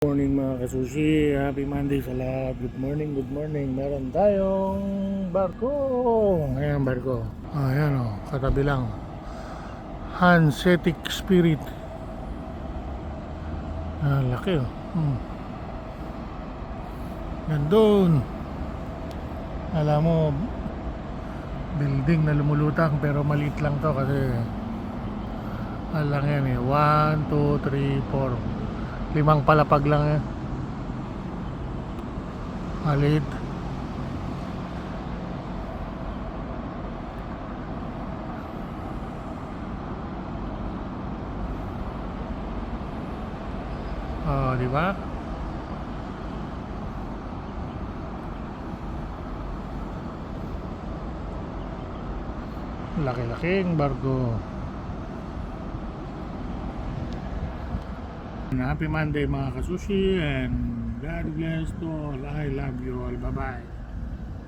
Morning mga kasushi, happy Monday sa lahat. Good morning, good morning. Meron tayong barko. Ayan barko. Ayan o, katabi lang. Hanseatic Spirit. Laki o. Nandun. Alam mo, building na lumulutang pero maliit lang to kasi alang yan eh. 1, 2, 3, 4. 5 palapag lang yan. Maliit. Di ba? Laki-laking barko. Happy Monday mga kasushi and God bless to all. I love you all. Bye-bye.